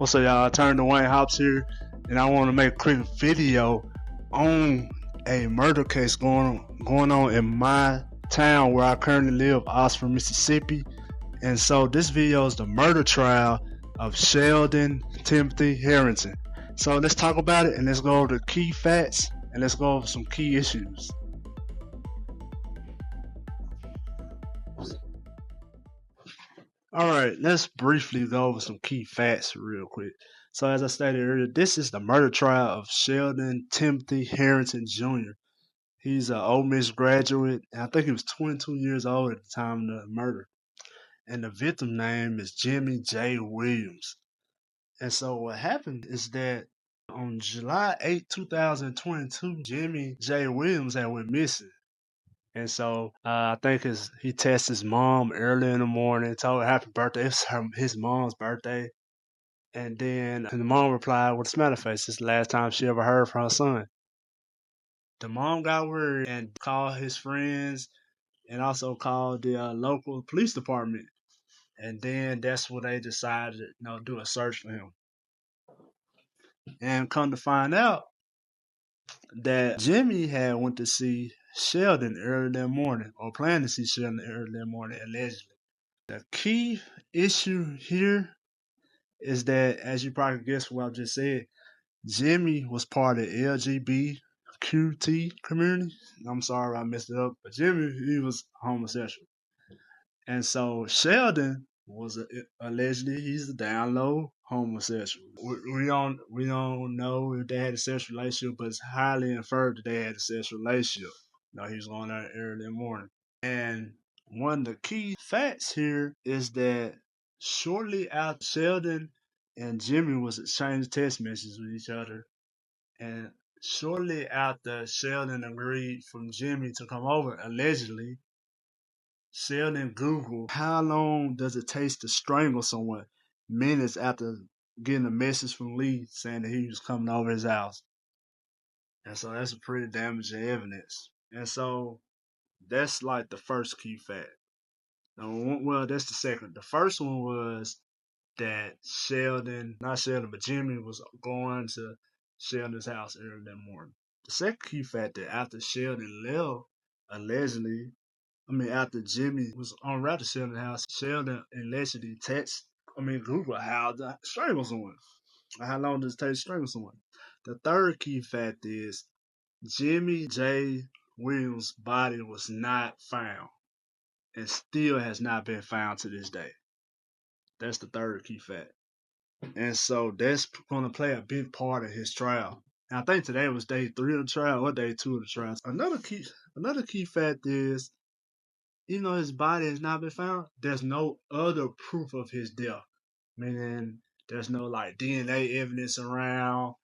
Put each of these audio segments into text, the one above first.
What's up, y'all? I turned Dwayne Hops here, and I want to make a quick video on a murder case going on in my town where I currently live, Oxford, Mississippi. And so this video is the murder trial of Sheldon Timothy Herrington. So let's talk about it, and let's go over the key facts, and let's go over some key issues. Alright, let's briefly go over some key facts real quick. So as I stated earlier, this is the murder trial of Sheldon Timothy Herrington Jr. He's an Ole Miss graduate, and I think he was 22 years old at the time of the murder. And the victim name is Jimmie J. Williams. And so what happened is that on July 8, 2022, Jimmie J. Williams had went missing. And so I think he texted his mom early in the morning, told her happy birthday. It was his mom's birthday. And then the mom replied with a smiley face. This is the last time she ever heard from her son. The mom got worried and called his friends and also called the local police department. And then that's when they decided to do a search for him. And come to find out that Jimmie had went to see Sheldon early that morning, or planned to see Sheldon early that morning, allegedly. The key issue here is that, as you probably guessed what I just said, Jimmie was part of the LGBTQT community. I'm sorry I messed it up, but Jimmie, he was homosexual. And so Sheldon was allegedly he's a down low homosexual. We don't know if they had a sexual relationship, but it's highly inferred that they had a sexual relationship. He was going out early in the morning. And one of the key facts here is that shortly after Sheldon and Jimmie was exchanging text messages with each other, and shortly after Sheldon agreed from Jimmie to come over, allegedly, Sheldon Googled how long does it take to strangle someone minutes after getting a message from Lee saying that he was coming over his house. And so that's a pretty damaging evidence. And so that's like the first key fact. Well, that's the second. The first one was that Jimmie was going to Sheldon's house early that morning. The second key fact that after Sheldon left, allegedly, after Jimmie was en route to Sheldon's house, Sheldon allegedly Google how to strangle someone. How long does it take to strangle someone? The third key fact is Jimmie J. Williams' body was not found and still has not been found to this day. That's the third key fact. And so that's going to play a big part of his trial. And I think today was day 3 of the trial or day 2 of the trial. Another key fact is, even though his body has not been found, there's no other proof of his death. Meaning there's no DNA evidence around,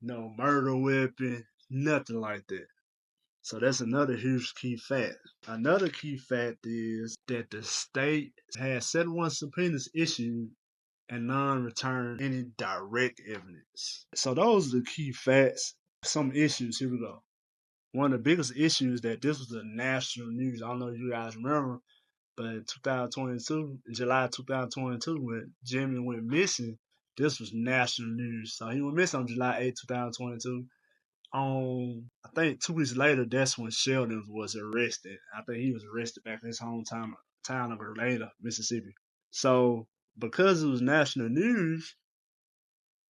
no murder weapon, nothing like that. So that's another huge key fact. Another key fact is that the state has 71 subpoenas issued and none returned any direct evidence. So those are the key facts. Some issues, here we go. One of the biggest issues that this was the national news. I don't know if you guys remember, but in 2022, in July 2022, when Jimmie went missing, this was national news. So he went missing on July 8, 2022. I think 2 weeks later, that's when Sheldon was arrested. I think he was arrested back in his hometown of Orlando, Mississippi. So because it was national news,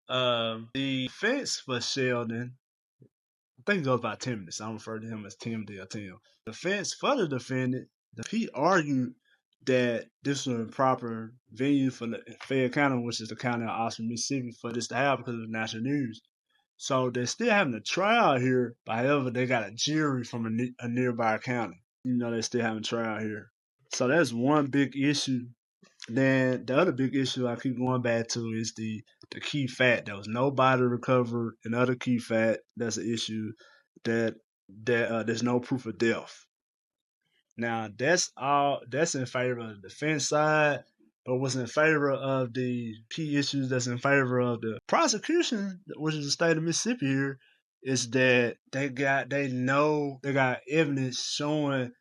the defense for Sheldon, I think it goes by Timothy, so I'm referring to him as Timothy or Tim. The defense for the defendant, he argued that this was a proper venue for the Fayette County, which is the county of Oxford, Mississippi, for this to happen because of the national news. So they're still having a trial here, but however, they got a jury from a nearby county. They're still having a trial here. So that's one big issue. Then the other big issue I keep going back to is the key fact. There was no body recovered. Another key fact, that's an issue that there's no proof of death. Now that's in favor of the defense side, but what's in favor of the key issues that's in favor of the prosecution, which is the state of Mississippi here, is that they got evidence showing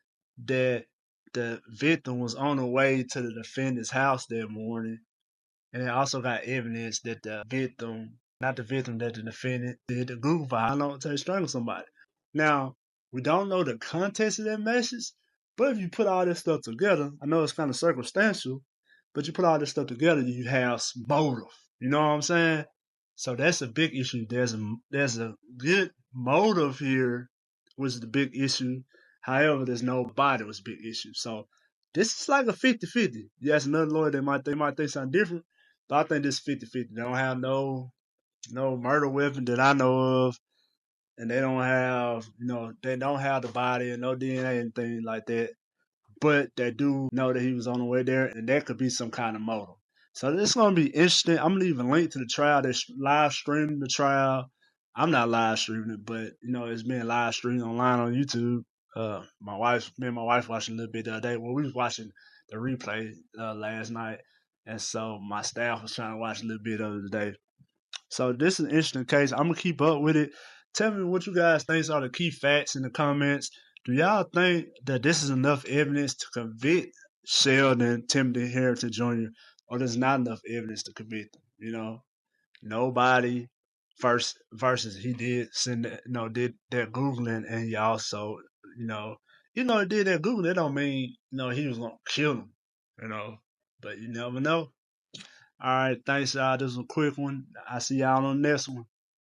that the victim was on the way to the defendant's house that morning And it also got evidence that the victim, not the victim, that the defendant did the Google file. I know to strangle somebody. Now, we don't know the context of that message, but if you put all this stuff together, I know it's kind of circumstantial, but you put all this stuff together, you have some motive. You know what I'm saying? So that's a big issue. There's a good motive here, was the big issue. However, there's no body was a big issue. So this is like a 50-50. You ask another lawyer, they might think something different, but I think this is 50-50. They don't have no murder weapon that I know of, and they don't have the body and no DNA and anything like that. But they do know that he was on the way there, and that could be some kind of motive. So this is gonna be interesting. I'm gonna leave a link to the trial. They're live streaming the trial. I'm not live streaming it, but it's being live streamed online on YouTube. Me and my wife watched a little bit the other day. Well, we was watching the replay last night, and so my staff was trying to watch a little bit of it today. So this is an interesting case. I'm gonna keep up with it. Tell me what you guys think are the key facts in the comments. Do y'all think that this is enough evidence to convict Sheldon Timothy Herrington Jr. or there's not enough evidence to convict him? Nobody first versus he did send that, did that googling, and he also you know he did that googling. That don't mean he was gonna kill him. You know, but you never know. All right, thanks y'all. This was a quick one. I see y'all on the next one.